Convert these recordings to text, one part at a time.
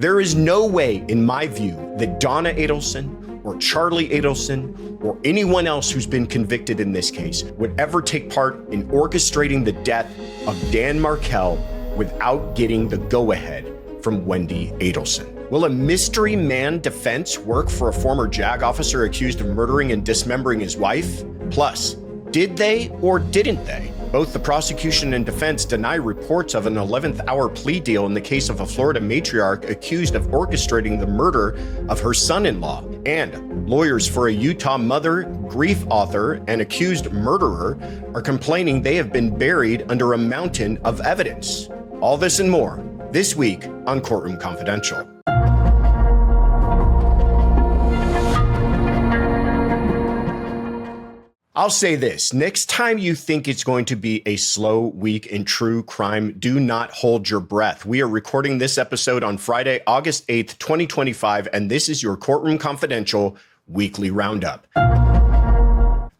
There is no way, in my view, that Donna Adelson or Charlie Adelson or anyone else who's been convicted in this case would ever take part in orchestrating the death of Dan Markel without getting the go-ahead from Mindi Adelson. Will a mystery man defense work for a former JAG officer accused of murdering and dismembering his wife? Plus, did they or didn't they? Both the prosecution and defense deny reports of an 11th hour plea deal in the case of a Florida matriarch accused of orchestrating the murder of her son-in-law. And lawyers for a Utah mother, grief author, and accused murderer are complaining they have been buried under a mountain of evidence. All this and more this week on Courtroom Confidential. I'll say this, next time you think it's going to be a slow week in true crime, do not hold your breath. We are recording this episode on Friday, August 8th, 2025, and this is your Courtroom Confidential weekly roundup.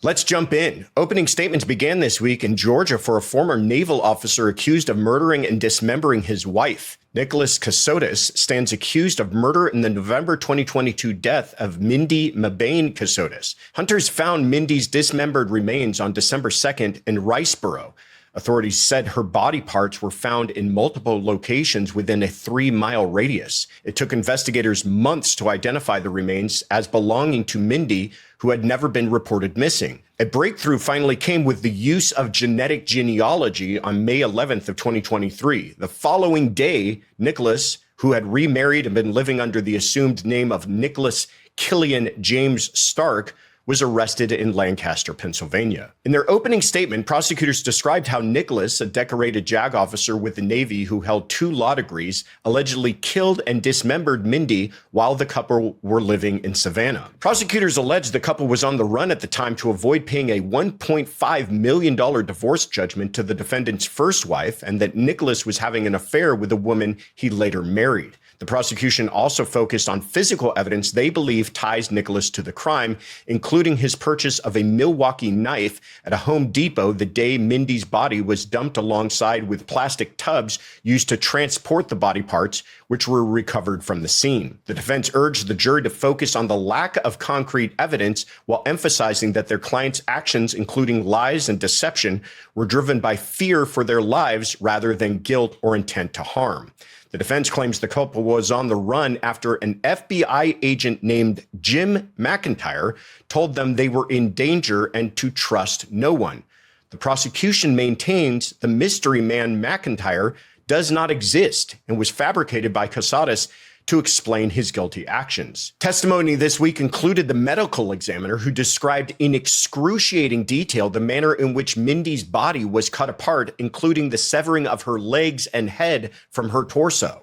Let's jump in. Opening statements began this week in Georgia for a former naval officer accused of murdering and dismembering his wife. Nicholas Kassotis stands accused of murder in the November 2022 death of Mindi Kassotis. Hunters found Mindi's dismembered remains on December 2nd in Riceboro. Authorities said her body parts were found in multiple locations within a 3-mile radius. It took investigators months to identify the remains as belonging to Mindi, who had never been reported missing. A breakthrough finally came with the use of genetic genealogy on May 11th of 2023. The following day, Nicholas, who had remarried and been living under the assumed name of Nicholas Killian James Stark, was arrested in Lancaster, Pennsylvania. In their opening statement, prosecutors described how Nicholas, a decorated JAG officer with the Navy who held 2 law degrees, allegedly killed and dismembered Mindi while the couple were living in Savannah. Prosecutors alleged the couple was on the run at the time to avoid paying a $1.5 million divorce judgment to the defendant's first wife, and that Nicholas was having an affair with a woman he later married. The prosecution also focused on physical evidence they believe ties Nicholas to the crime, including his purchase of a Milwaukee knife at a Home Depot the day Mindi's body was dumped alongside with plastic tubs used to transport the body parts, which were recovered from the scene. The defense urged the jury to focus on the lack of concrete evidence while emphasizing that their client's actions, including lies and deception, were driven by fear for their lives rather than guilt or intent to harm. The defense claims the couple was on the run after an FBI agent named Jim McIntyre told them they were in danger and to trust no one. The prosecution maintains the mystery man McIntyre does not exist and was fabricated by Kassotis to explain his guilty actions. Testimony this week included the medical examiner who described in excruciating detail the manner in which Mindi's body was cut apart, including the severing of her legs and head from her torso.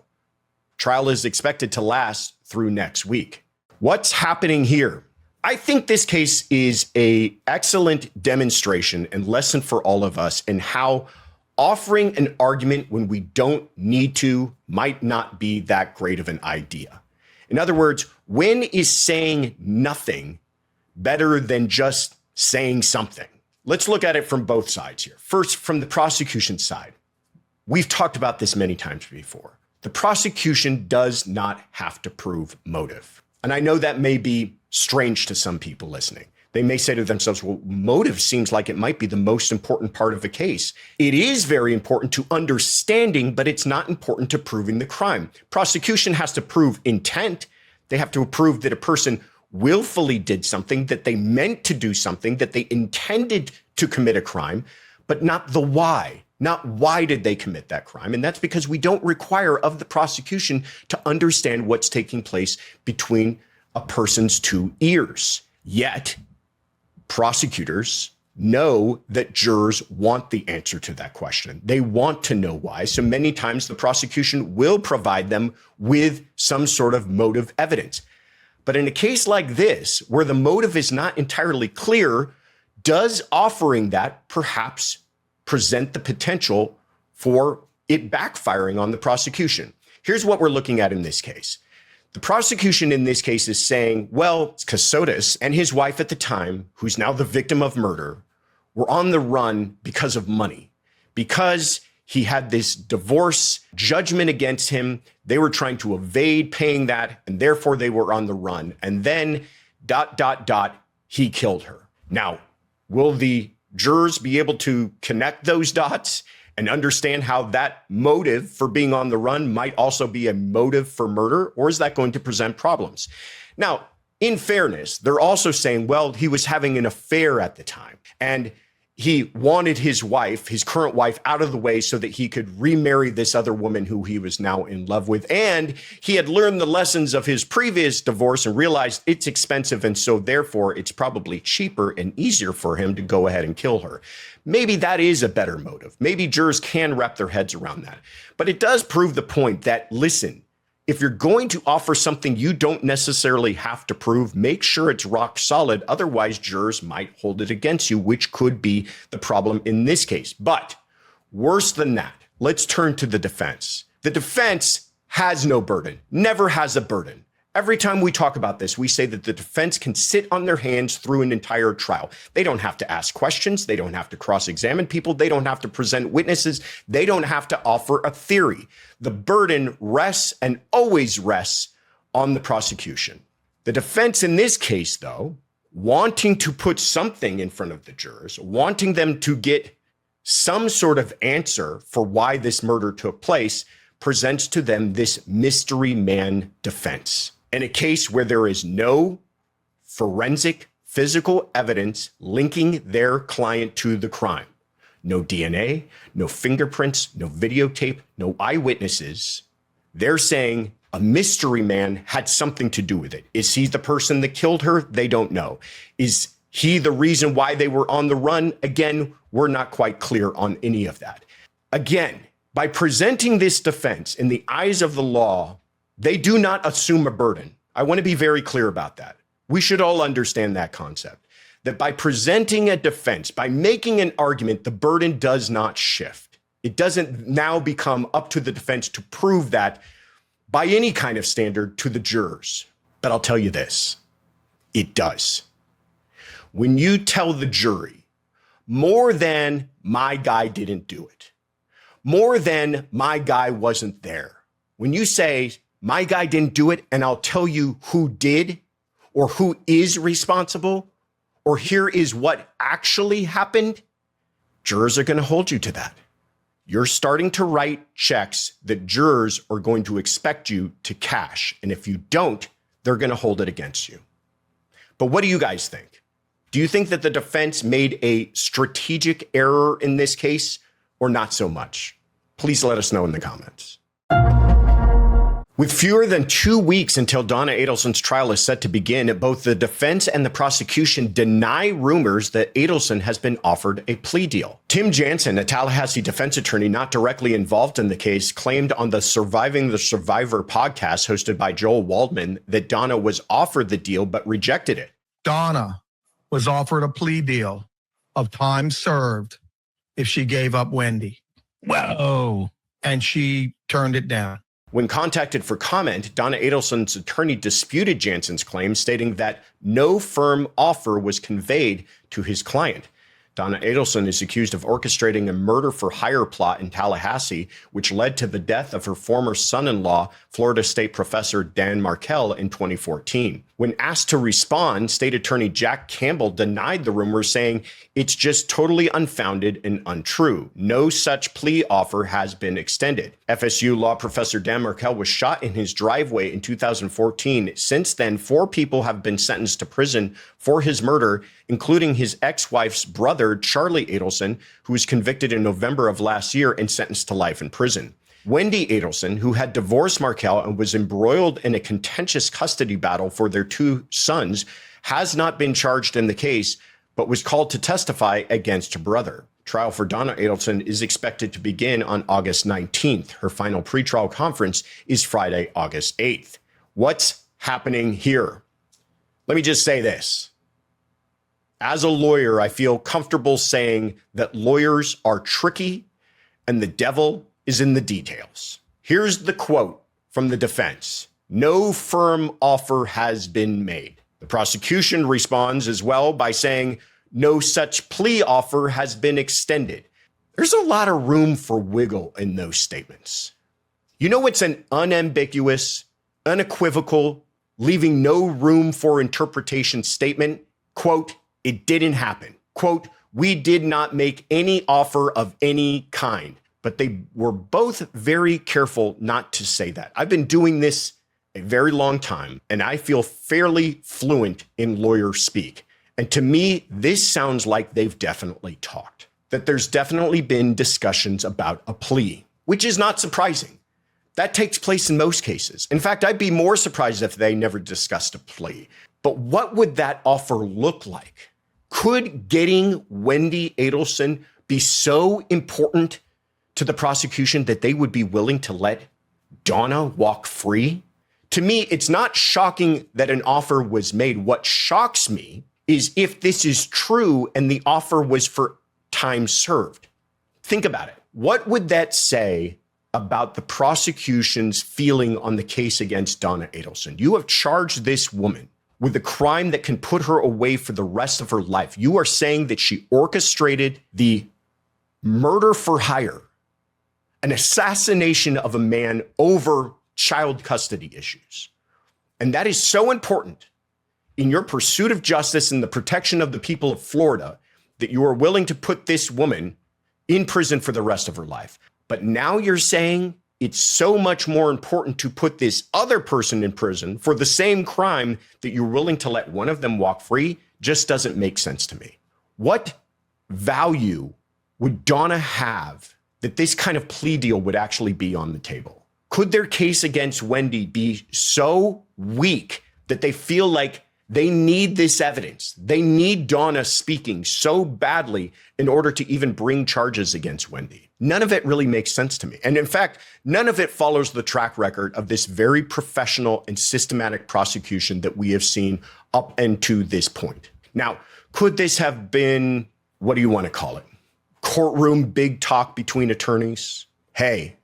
Trial is expected to last through next week. What's happening here? I think this case is an excellent demonstration and lesson for all of us in how offering an argument when we don't need to might not be that great of an idea. In other words, when is saying nothing better than just saying something? Let's look at it from both sides here. First, from the prosecution side. We've talked about this many times before. The prosecution does not have to prove motive. And I know that may be strange to some people listening. They may say to themselves, well, motive seems like it might be the most important part of a case. It is very important to understanding, but it's not important to proving the crime. Prosecution has to prove intent. They have to prove that a person willfully did something, that they meant to do something, that they intended to commit a crime, but not the why. Not why did they commit that crime? And that's because we don't require of the prosecution to understand what's taking place between a person's 2 ears. Yet, prosecutors know that jurors want the answer to that question. They want to know why. So many times the prosecution will provide them with some sort of motive evidence. But in a case like this, where the motive is not entirely clear, does offering that perhaps present the potential for it backfiring on the prosecution? Here's what we're looking at in this case. The prosecution in this case is saying, well, Kassotis and his wife at the time, who's now the victim of murder, were on the run because of money, because He had this divorce judgment against him. They were trying to evade paying that, and therefore they were on the run. And then ... he killed her. Now, will the jurors be able to connect those dots and understand how that motive for being on the run might also be a motive for murder? Or is that going to present problems? Now, in fairness, they're also saying, well, he was having an affair at the time, and he wanted his wife, his current wife, out of the way so that he could remarry this other woman who he was now in love with. And he had learned the lessons of his previous divorce and realized it's expensive. And so therefore, it's probably cheaper and easier for him to go ahead and kill her. Maybe that is a better motive. Maybe jurors can wrap their heads around that. But it does prove the point that, listen, if you're going to offer something you don't necessarily have to prove, make sure it's rock solid. Otherwise, jurors might hold it against you, which could be the problem in this case. But worse than that, let's turn to the defense. The defense has no burden, never has a burden. Every time we talk about this, we say that the defense can sit on their hands through an entire trial. They don't have to ask questions. They don't have to cross-examine people. They don't have to present witnesses. They don't have to offer a theory. The burden rests and always rests on the prosecution. The defense in this case, though, wanting to put something in front of the jurors, wanting them to get some sort of answer for why this murder took place, presents to them this mystery man defense. In a case where there is no forensic physical evidence linking their client to the crime, no DNA, no fingerprints, no videotape, no eyewitnesses, they're saying a mystery man had something to do with it. Is he the person that killed her? They don't know. Is he the reason why they were on the run? Again, we're not quite clear on any of that. Again, by presenting this defense in the eyes of the law, they do not assume a burden. I want to be very clear about that. We should all understand that concept, that by presenting a defense, by making an argument, the burden does not shift. It doesn't now become up to the defense to prove that by any kind of standard to the jurors. But I'll tell you this, it does. When you tell the jury more than my guy didn't do it, more than my guy wasn't there, when you say, my guy didn't do it, and I'll tell you who did or who is responsible, or here is what actually happened, jurors are going to hold you to that. You're starting to write checks that jurors are going to expect you to cash. And if you don't, they're going to hold it against you. But what do you guys think? Do you think that the defense made a strategic error in this case or not so much? Please let us know in the comments. With fewer than 2 weeks until Donna Adelson's trial is set to begin, both the defense and the prosecution deny rumors that Adelson has been offered a plea deal. Tim Jansen, a Tallahassee defense attorney not directly involved in the case, claimed on the Surviving the Survivor podcast hosted by Joel Waldman that Donna was offered the deal but rejected it. Donna was offered a plea deal of time served if she gave up Wendy. Whoa. And she turned it down. When contacted for comment, Donna Adelson's attorney disputed Jansen's claim, stating that no firm offer was conveyed to his client. Donna Adelson is accused of orchestrating a murder-for-hire plot in Tallahassee, which led to the death of her former son-in-law, Florida State professor Dan Markel, in 2014. When asked to respond, State Attorney Jack Campbell denied the rumors, saying it's just totally unfounded and untrue. No such plea offer has been extended. FSU law professor Dan Markel was shot in his driveway in 2014. Since then, 4 people have been sentenced to prison for his murder, including his ex-wife's brother, Charlie Adelson, who was convicted in November of last year and sentenced to life in prison. Wendy Adelson, who had divorced Markel and was embroiled in a contentious custody battle for their 2 sons, has not been charged in the case, but was called to testify against her brother. Trial for Donna Adelson is expected to begin on August 19th. Her final pretrial conference is Friday, August 8th. What's happening here? Let me just say this. As a lawyer, I feel comfortable saying that lawyers are tricky and the devil is in the details. Here's the quote from the defense. No firm offer has been made. The prosecution responds as well by saying no such plea offer has been extended. There's a lot of room for wiggle in those statements. You know, it's an unambiguous, unequivocal, leaving no room for interpretation statement. Quote, it didn't happen. Quote, we did not make any offer of any kind. But they were both very careful not to say that. I've been doing this a very long time, and I feel fairly fluent in lawyer speak. And to me, this sounds like they've definitely talked, that there's definitely been discussions about a plea, which is not surprising. That takes place in most cases. In fact, I'd be more surprised if they never discussed a plea. But what would that offer look like? Could getting Wendy Adelson be so important to the prosecution that they would be willing to let Donna walk free? To me, it's not shocking that an offer was made. What shocks me is if this is true and the offer was for time served. Think about it. What would that say about the prosecution's feeling on the case against Donna Adelson? You have charged this woman with a crime that can put her away for the rest of her life. You are saying that she orchestrated the murder for hire, an assassination of a man over child custody issues. And that is so important in your pursuit of justice and the protection of the people of Florida that you are willing to put this woman in prison for the rest of her life. But now you're saying it's so much more important to put this other person in prison for the same crime that you're willing to let one of them walk free. Just doesn't make sense to me. What value would Donna have that this kind of plea deal would actually be on the table? Could their case against Wendy be so weak that they feel like they need this evidence? They need Donna speaking so badly in order to even bring charges against Wendy. None of it really makes sense to me. And in fact, none of it follows the track record of this very professional and systematic prosecution that we have seen up and to this point. Now, could this have been, what do you want to call it? Courtroom big talk between attorneys? Hey,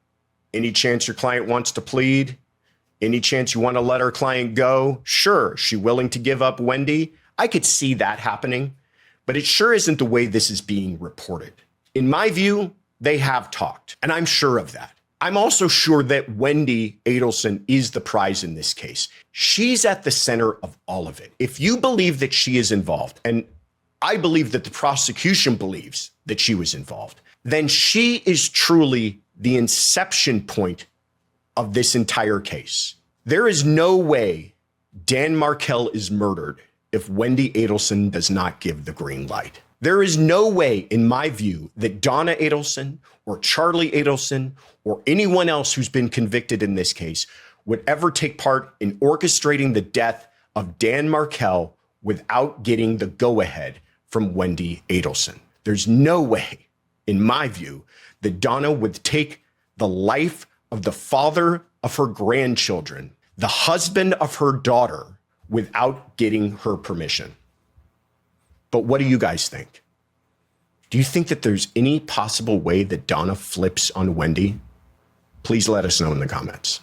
any chance your client wants to plead? Any chance you want to let our client go? Sure. She willing to give up Wendy? I could see that happening, but it sure isn't the way this is being reported. In my view, they have talked, and I'm sure of that. I'm also sure that Wendy Adelson is the prize in this case. She's at the center of all of it. If you believe that she is involved, and I believe that the prosecution believes that she was involved, then she is truly the inception point of this entire case. There is no way Dan Markel is murdered if Wendy Adelson does not give the green light. There is no way, in my view, that Donna Adelson or Charlie Adelson or anyone else who's been convicted in this case would ever take part in orchestrating the death of Dan Markel without getting the go-ahead from Wendy Adelson. There's no way, in my view, that Donna would take the life of the father of her grandchildren, the husband of her daughter, without getting her permission. But what do you guys think? Do you think that there's any possible way that Donna flips on Wendy? Please let us know in the comments.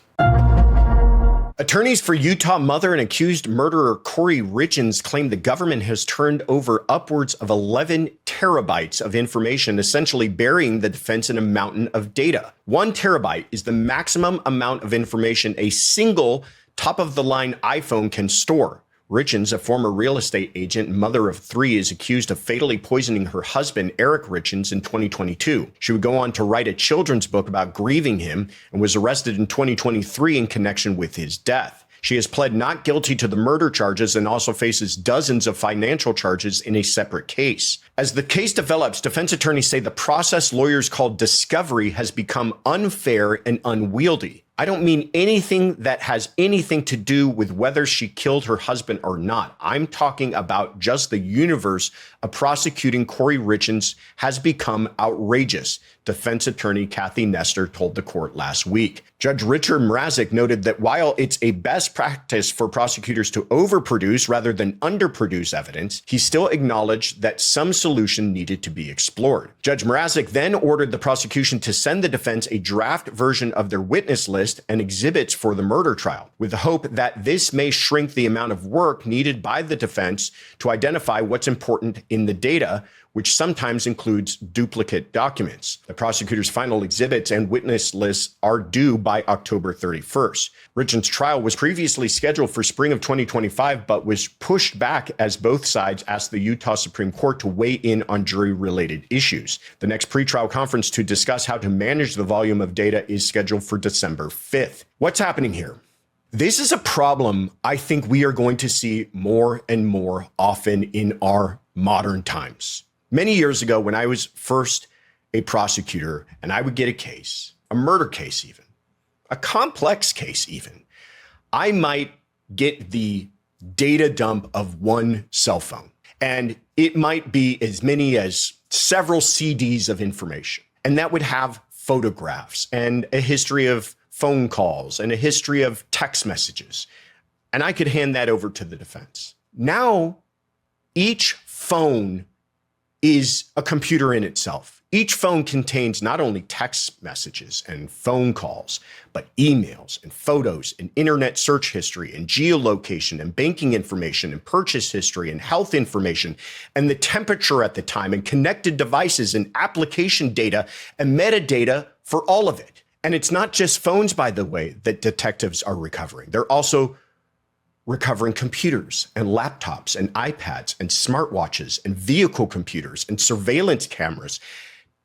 Attorneys for Utah mother and accused murderer Kouri Richins claim the government has turned over upwards of 11 terabytes of information, essentially burying the defense in a mountain of data. 1 terabyte is the maximum amount of information a single top-of-the-line iPhone can store. Richins, a former real estate agent and mother of 3, is accused of fatally poisoning her husband, Eric Richins, in 2022. She would go on to write a children's book about grieving him and was arrested in 2023 in connection with his death. She has pled not guilty to the murder charges and also faces dozens of financial charges in a separate case. As the case develops, defense attorneys say the process lawyers call discovery has become unfair and unwieldy. I don't mean anything that has anything to do with whether she killed her husband or not. I'm talking about just the universe of prosecuting Kouri Richins has become outrageous, defense attorney Kathy Nestor told the court last week. Judge Richard Mrazek noted that while it's a best practice for prosecutors to overproduce rather than underproduce evidence, he still acknowledged that some solution needed to be explored. Judge Mrazek then ordered the prosecution to send the defense a draft version of their witness list and exhibits for the murder trial, with the hope that this may shrink the amount of work needed by the defense to identify what's important in the data, which sometimes includes duplicate documents. The prosecutor's final exhibits and witness lists are due by October 31st. Richins' trial was previously scheduled for spring of 2025, but was pushed back as both sides asked the Utah Supreme Court to weigh in on jury-related issues. The next pretrial conference to discuss how to manage the volume of data is scheduled for December 5th. What's happening here? This is a problem I think we are going to see more and more often in our modern times. Many years ago, when I was first a prosecutor and I would get a case, a murder case even, a complex case even, I might get the data dump of one cell phone. And it might be as many as several CDs of information. And that would have photographs and a history of phone calls and a history of text messages. And I could hand that over to the defense. Now, each phone is a computer in itself. Each phone contains not only text messages and phone calls, but emails and photos and internet search history and geolocation and banking information and purchase history and health information and the temperature at the time and connected devices and application data and metadata for all of it. And it's not just phones, by the way, that detectives are recovering. They're also recovering computers and laptops and iPads and smartwatches and vehicle computers and surveillance cameras.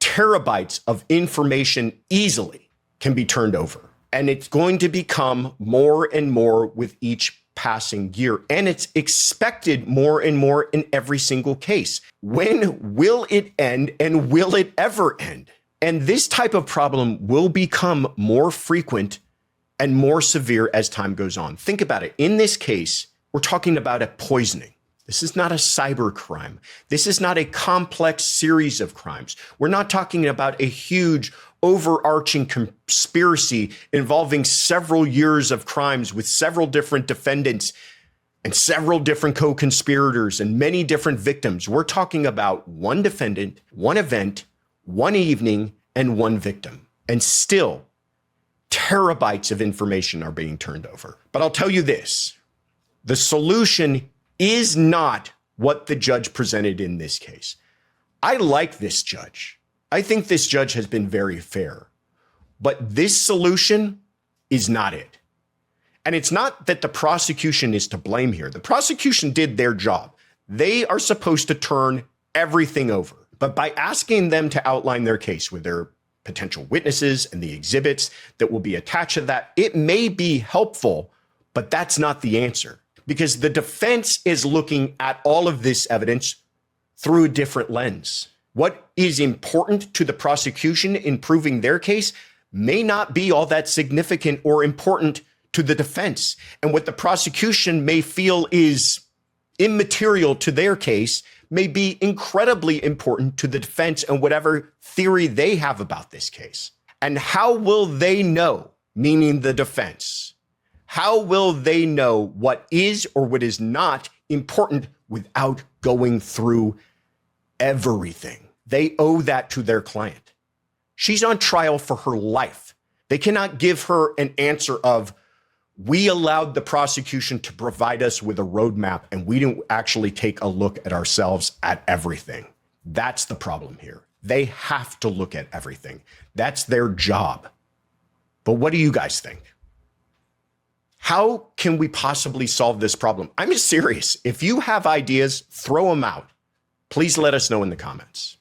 Terabytes of information easily can be turned over. And it's going to become more and more with each passing year. And it's expected more and more in every single case. When will it end, and will it ever end? And this type of problem will become more frequent and more severe as time goes on. Think about it. In this case, we're talking about a poisoning. This is not a cyber crime. This is not a complex series of crimes. We're not talking about a huge overarching conspiracy involving several years of crimes with several different defendants and several different co-conspirators and many different victims. We're talking about one defendant, one event, one evening, and one victim. And still, terabytes of information are being turned over. But I'll tell you this, the solution is not what the judge presented in this case. I like this judge. I think this judge has been very fair. But this solution is not it. And it's not that the prosecution is to blame here. The prosecution did their job. They are supposed to turn everything over. But by asking them to outline their case with their potential witnesses and the exhibits that will be attached to that, it may be helpful, but that's not the answer. Because the defense is looking at all of this evidence through a different lens. What is important to the prosecution in proving their case may not be all that significant or important to the defense. And what the prosecution may feel is immaterial to their case may be incredibly important to the defense and whatever theory they have about this case. And how will they know, meaning the defense, how will they know what is or what is not important without going through everything? They owe that to their client. She's on trial for her life. They cannot give her an answer of, we allowed the prosecution to provide us with a roadmap and we didn't actually take a look at ourselves at everything. That's the problem here. They have to look at everything. That's their job. But what do you guys think? How can we possibly solve this problem? I'm serious. If you have ideas, throw them out. Please let us know in the comments.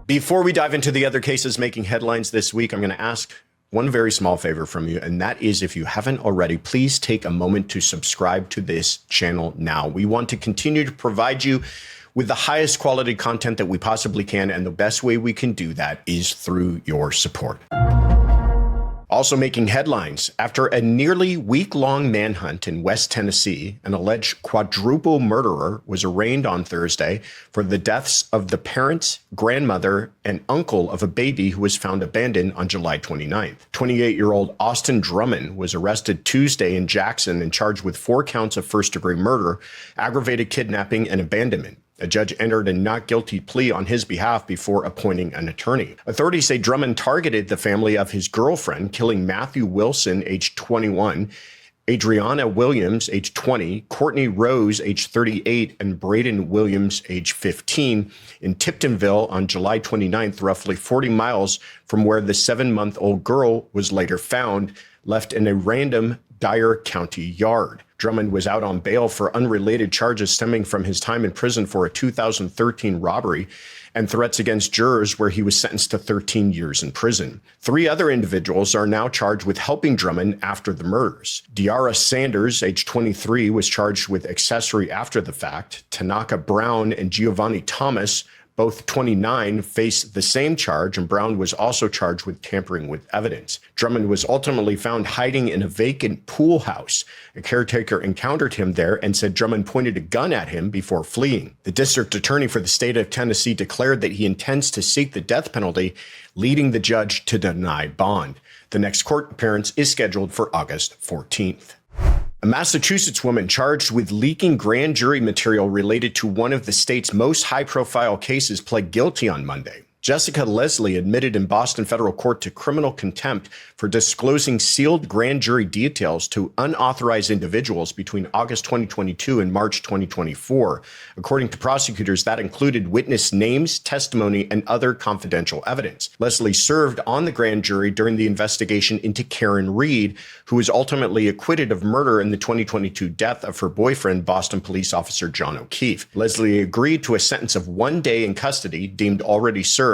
Before we dive into the other cases making headlines this week, I'm going to ask one very small favor from you, and that is, if you haven't already, please take a moment to subscribe to this channel now. We want to continue to provide you with the highest quality content that we possibly can, and the best way we can do that is through your support. Also making headlines, after a nearly week-long manhunt in West Tennessee, an alleged quadruple murderer was arraigned on Thursday for the deaths of the parents, grandmother, and uncle of a baby who was found abandoned on July 29th. 28-year-old Austin Drummond was arrested Tuesday in Jackson and charged with 4 counts of first-degree murder, aggravated kidnapping, and abandonment. A judge entered a not guilty plea on his behalf before appointing an attorney. Authorities say Drummond targeted the family of his girlfriend, killing Matthew Wilson, age 21, Adriana Williams, age 20, Courtney Rose, age 38, and Braden Williams, age 15, in Tiptonville on July 29th, roughly 40 miles from where the 7-month-old girl was later found, left in a random Dyer County yard. Drummond was out on bail for unrelated charges stemming from his time in prison for a 2013 robbery and threats against jurors, where he was sentenced to 13 years in prison. 3 other individuals are now charged with helping Drummond after the murders. Diara Sanders, age 23, was charged with accessory after the fact. Tanaka Brown and Giovanni Thomas, both 29, faced the same charge, and Brown was also charged with tampering with evidence. Drummond was ultimately found hiding in a vacant pool house. A caretaker encountered him there and said Drummond pointed a gun at him before fleeing. The district attorney for the state of Tennessee declared that he intends to seek the death penalty, leading the judge to deny bond. The next court appearance is scheduled for August 14th. A Massachusetts woman charged with leaking grand jury material related to one of the state's most high-profile cases pled guilty on Monday. Jessica Leslie admitted in Boston federal court to criminal contempt for disclosing sealed grand jury details to unauthorized individuals between August 2022 and March 2024. According to prosecutors, that included witness names, testimony, and other confidential evidence. Leslie served on the grand jury during the investigation into Karen Reed, who was ultimately acquitted of murder in the 2022 death of her boyfriend, Boston police officer John O'Keefe. Leslie agreed to a sentence of 1 day in custody, deemed already served,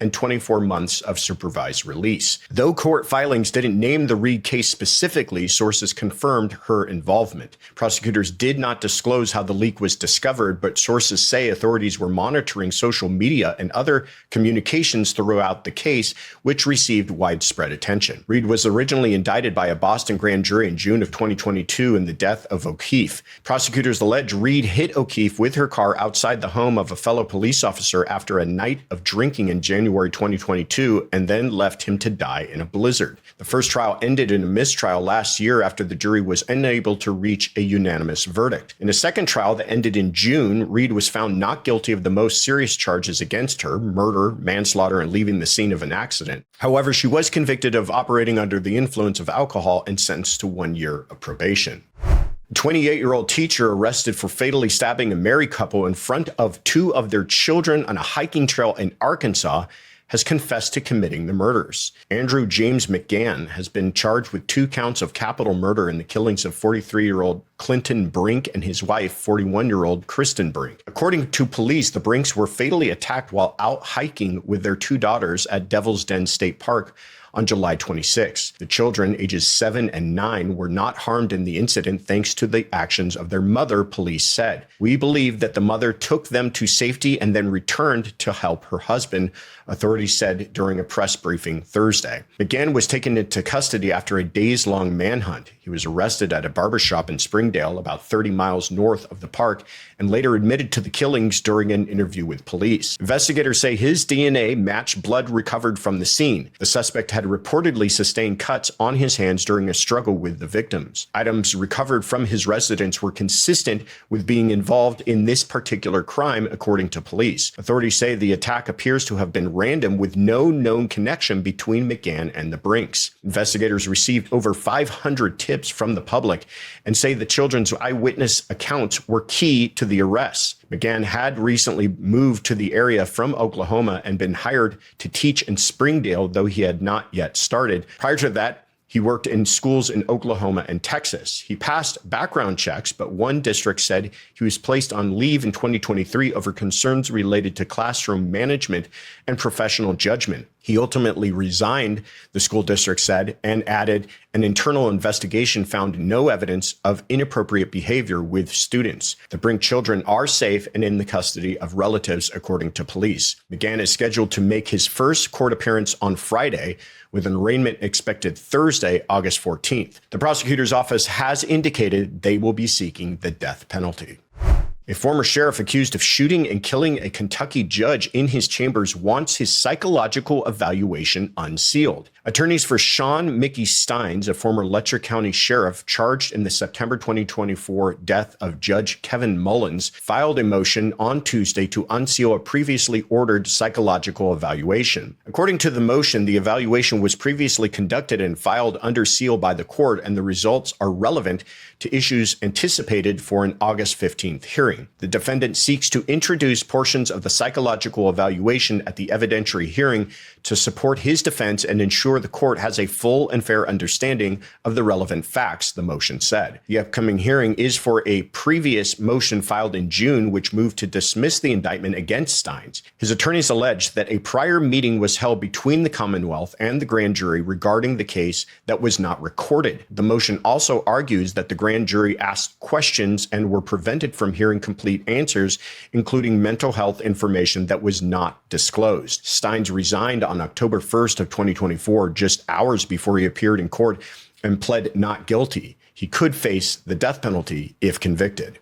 and 24 months of supervised release. Though court filings didn't name the Reed case specifically, sources confirmed her involvement. Prosecutors did not disclose how the leak was discovered, but sources say authorities were monitoring social media and other communications throughout the case, which received widespread attention. Reed was originally indicted by a Boston grand jury in June of 2022 in the death of O'Keefe. Prosecutors allege Reed hit O'Keefe with her car outside the home of a fellow police officer after a night of drinking in January 2022, and then left him to die in a blizzard. The first trial ended in a mistrial last year after the jury was unable to reach a unanimous verdict. In a second trial that ended in June, Reed was found not guilty of the most serious charges against her: murder, manslaughter, and leaving the scene of an accident. However, she was convicted of operating under the influence of alcohol and sentenced to 1 year of probation. A 28-year-old teacher arrested for fatally stabbing a married couple in front of 2 of their children on a hiking trail in Arkansas has confessed to committing the murders. Andrew James McGann has been charged with 2 counts of capital murder in the killings of 43-year-old Clinton Brink and his wife, 41-year-old Kristen Brink. According to police, the Brinks were fatally attacked while out hiking with their 2 daughters at Devil's Den State Park on July 26. The children, ages 7 and 9, were not harmed in the incident thanks to the actions of their mother, police said. We believe that the mother took them to safety and then returned to help her husband, authorities said during a press briefing Thursday. McGann was taken into custody after a days-long manhunt. He was arrested at a barbershop in Springdale, about 30 miles north of the park, and later admitted to the killings during an interview with police. Investigators say his DNA matched blood recovered from the scene. The suspect had reportedly sustained cuts on his hands during a struggle with the victims. Items recovered from his residence were consistent with being involved in this particular crime, according to police. Authorities say the attack appears to have been random, with no known connection between McGann and the Brinks. Investigators received over 500 tips from the public and say the children's eyewitness accounts were key to the arrests. McGann had recently moved to the area from Oklahoma and been hired to teach in Springdale, though he had not yet started. Prior to that, he worked in schools in Oklahoma and Texas. He passed background checks, but one district said he was placed on leave in 2023 over concerns related to classroom management and professional judgment. He ultimately resigned, the school district said, and added, an internal investigation found no evidence of inappropriate behavior with students. The Brink children are safe and in the custody of relatives, according to police. McGann is scheduled to make his first court appearance on Friday, with an arraignment expected Thursday, August 14th. The prosecutor's office has indicated they will be seeking the death penalty. A former sheriff accused of shooting and killing a Kentucky judge in his chambers wants his psychological evaluation unsealed. Attorneys for Shawn Mickey Stines, a former Letcher County sheriff charged in the September 2024 death of Judge Kevin Mullins, filed a motion on Tuesday to unseal a previously ordered psychological evaluation. According to the motion, the evaluation was previously conducted and filed under seal by the court, and the results are relevant to issues anticipated for an August 15th hearing. The defendant seeks to introduce portions of the psychological evaluation at the evidentiary hearing to support his defense and ensure the court has a full and fair understanding of the relevant facts, the motion said. The upcoming hearing is for a previous motion filed in June, which moved to dismiss the indictment against Stines. His attorneys alleged that a prior meeting was held between the Commonwealth and the grand jury regarding the case that was not recorded. The motion also argues that the grand jury asked questions and were prevented from hearing complete answers, including mental health information that was not disclosed. Stines resigned on October 1st of 2024, just hours before he appeared in court, and pled not guilty. He could face the death penalty if convicted.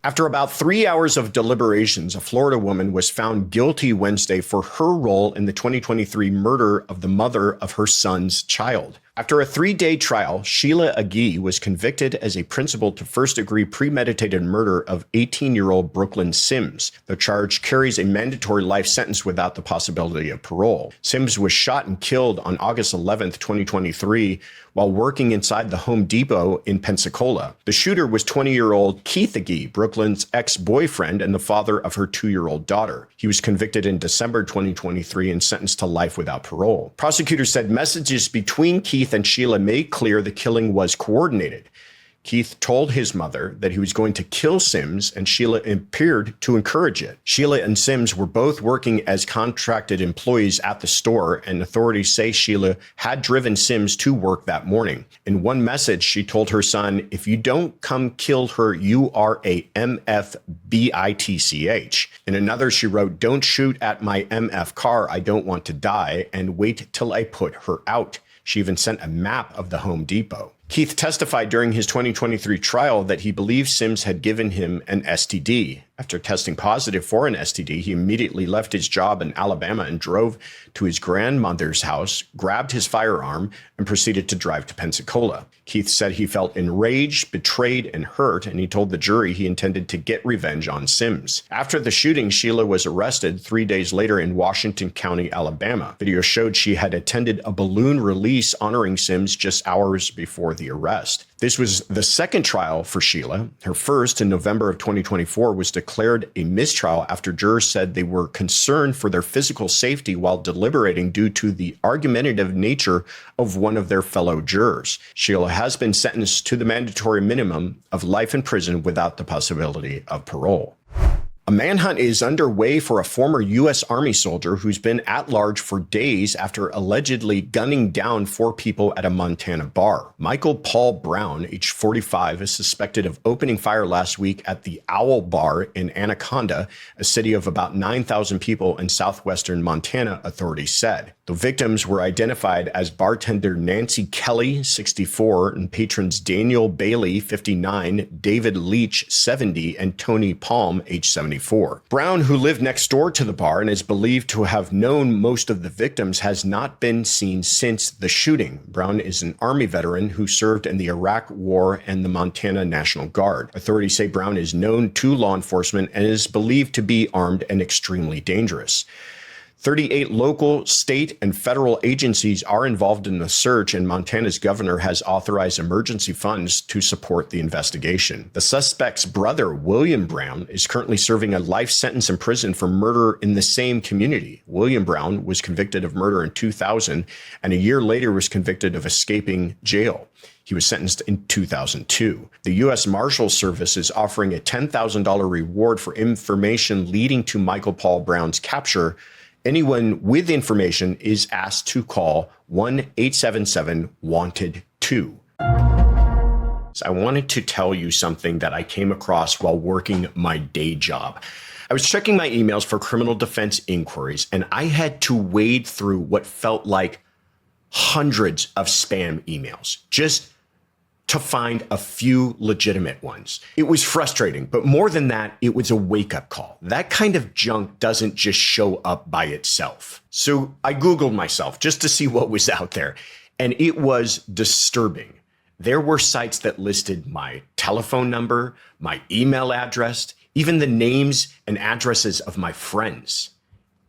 After about 3 hours of deliberations, a Florida woman was found guilty Wednesday for her role in the 2023 murder of the mother of her son's child. After a 3-day trial, Sheila Agee was convicted as a principal to first-degree premeditated murder of 18-year-old Brooklyn Sims. The charge carries a mandatory life sentence without the possibility of parole. Sims was shot and killed on August 11th, 2023, while working inside the Home Depot in Pensacola. The shooter was 20-year-old Keith Agee, Brooklyn's ex-boyfriend and the father of her 2-year-old daughter. He was convicted in December 2023 and sentenced to life without parole. Prosecutors said messages between Keith and Sheila made clear the killing was coordinated. Keith told his mother that he was going to kill Sims, and Sheila appeared to encourage it. Sheila and Sims were both working as contracted employees at the store, and authorities say Sheila had driven Sims to work that morning. In one message, she told her son, "If you don't come kill her, you are a MF bitch." In another, she wrote, "Don't shoot at my MF car. I don't want to die, and wait till I put her out." She even sent a map of the Home Depot. Keith testified during his 2023 trial that he believed Sims had given him an STD. After testing positive for an STD, he immediately left his job in Alabama and drove to his grandmother's house, grabbed his firearm, and proceeded to drive to Pensacola. Keith said he felt enraged, betrayed, and hurt, and he told the jury he intended to get revenge on Sims. After the shooting, Sheila was arrested 3 days later in Washington County, Alabama. Video showed she had attended a balloon release honoring Sims just hours before the arrest. This was the second trial for Sheila. Her first, in November of 2024, was declared a mistrial after jurors said they were concerned for their physical safety while deliberating due to the argumentative nature of one of their fellow jurors. Sheila has been sentenced to the mandatory minimum of life in prison without the possibility of parole. A manhunt is underway for a former U.S. Army soldier who's been at large for days after allegedly gunning down 4 people at a Montana bar. Michael Paul Brown, age 45, is suspected of opening fire last week at the Owl Bar in Anaconda, a city of about 9,000 people in southwestern Montana, authorities said. The victims were identified as bartender Nancy Kelly, 64, and patrons Daniel Bailey, 59, David Leach, 70, and Tony Palm, age 74. Brown, who lived next door to the bar and is believed to have known most of the victims, has not been seen since the shooting. Brown is an Army veteran who served in the Iraq War and the Montana National Guard. Authorities say Brown is known to law enforcement and is believed to be armed and extremely dangerous. 38 local, state, and federal agencies are involved in the search, and Montana's governor has authorized emergency funds to support the investigation. The suspect's brother, William Brown, is currently serving a life sentence in prison for murder in the same community. William Brown was convicted of murder in 2000, and a year later was convicted of escaping jail. He was sentenced in 2002. The U.S. Marshals Service is offering a $10,000 reward for information leading to Michael Paul Brown's capture. Anyone with information is asked to call 1-877-WANTED-2. So I wanted to tell you something that I came across while working my day job. I was checking my emails for criminal defense inquiries, and I had to wade through what felt like hundreds of spam emails. Just to find a few legitimate ones. It was frustrating, but more than that, it was a wake-up call. That kind of junk doesn't just show up by itself. So I Googled myself just to see what was out there, and it was disturbing. There were sites that listed my telephone number, my email address, even the names and addresses of my friends.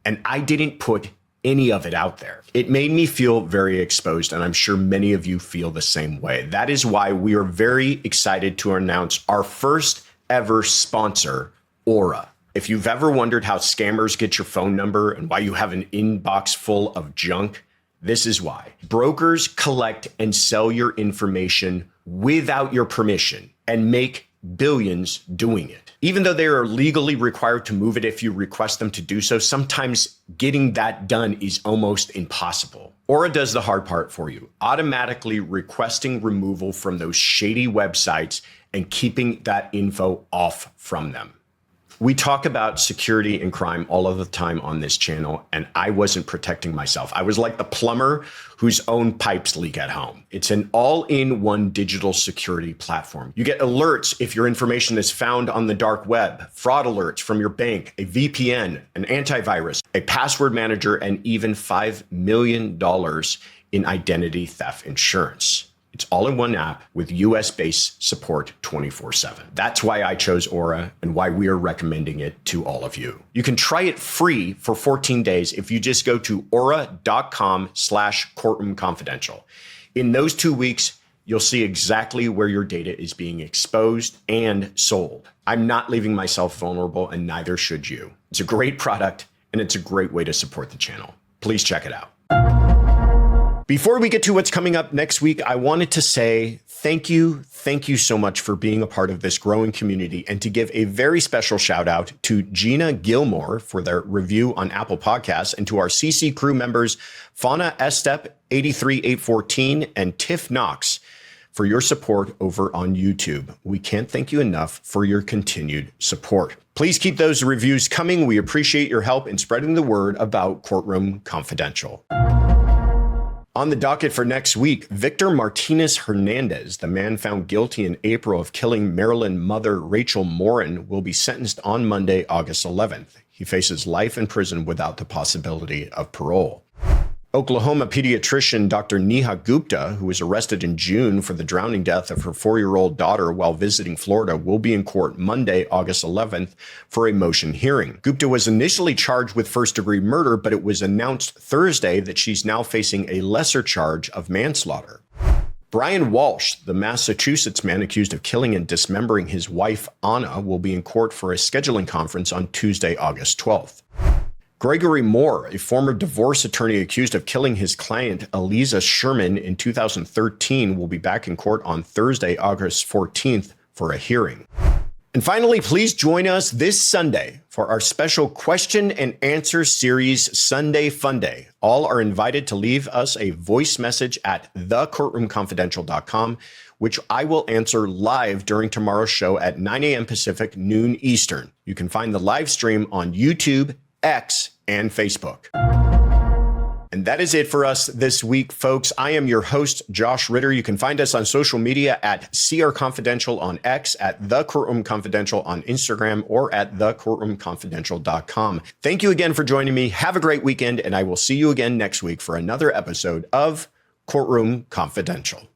And I didn't put any of it out there. It made me feel very exposed, and I'm sure many of you feel the same way. That is why we are very excited to announce our first ever sponsor, Aura. If you've ever wondered how scammers get your phone number and why you have an inbox full of junk, this is why. Brokers collect and sell your information without your permission and make billions doing it. Even though they are legally required to move it if you request them to do so, sometimes getting that done is almost impossible. Aura does the hard part for you, automatically requesting removal from those shady websites and keeping that info off from them. We talk about security and crime all of the time on this channel, and I wasn't protecting myself. I was like the plumber whose own pipes leak at home. It's an all-in-one digital security platform. You get alerts if your information is found on the dark web, fraud alerts from your bank, a VPN, an antivirus, a password manager, and even $5 million in identity theft insurance. It's all in one app with US-based support 24/7. That's why I chose Aura and why we are recommending it to all of you. You can try it free for 14 days if you just go to aura.com/courtroom confidential. In those 2 weeks, you'll see exactly where your data is being exposed and sold. I'm not leaving myself vulnerable, and neither should you. It's a great product, and it's a great way to support the channel. Please check it out. Before we get to what's coming up next week, I wanted to say thank you so much for being a part of this growing community, and to give a very special shout out to Gina Gilmore for their review on Apple Podcasts, and to our CC crew members, Fauna Estep 83814 and Tiff Knox, for your support over on YouTube. We can't thank you enough for your continued support. Please keep those reviews coming. We appreciate your help in spreading the word about Courtroom Confidential. On the docket for next week, Victor Martinez Hernandez, the man found guilty in April of killing Maryland mother Rachel Morin, will be sentenced on Monday, August 11th. He faces life in prison without the possibility of parole. Oklahoma pediatrician Dr. Neha Gupta, who was arrested in June for the drowning death of her 4-year-old daughter while visiting Florida, will be in court Monday, August 11th, for a motion hearing. Gupta was initially charged with first-degree murder, but it was announced Thursday that she's now facing a lesser charge of manslaughter. Brian Walsh, the Massachusetts man accused of killing and dismembering his wife, Anna, will be in court for a scheduling conference on Tuesday, August 12th. Gregory Moore, a former divorce attorney accused of killing his client, Eliza Sherman, in 2013, will be back in court on Thursday, August 14th, for a hearing. And finally, please join us this Sunday for our special question and answer series, Sunday Fun Day. All are invited to leave us a voice message at thecourtroomconfidential.com, which I will answer live during tomorrow's show at 9 a.m. Pacific, noon Eastern. You can find the live stream on YouTube, X, and Facebook. And that is it for us this week, folks. I am your host, Josh Ritter. You can find us on social media at CR Confidential on X, at The Courtroom Confidential on Instagram, or at thecourtroomconfidential.com. Thank you again for joining me. Have a great weekend, and I will see you again next week for another episode of Courtroom Confidential.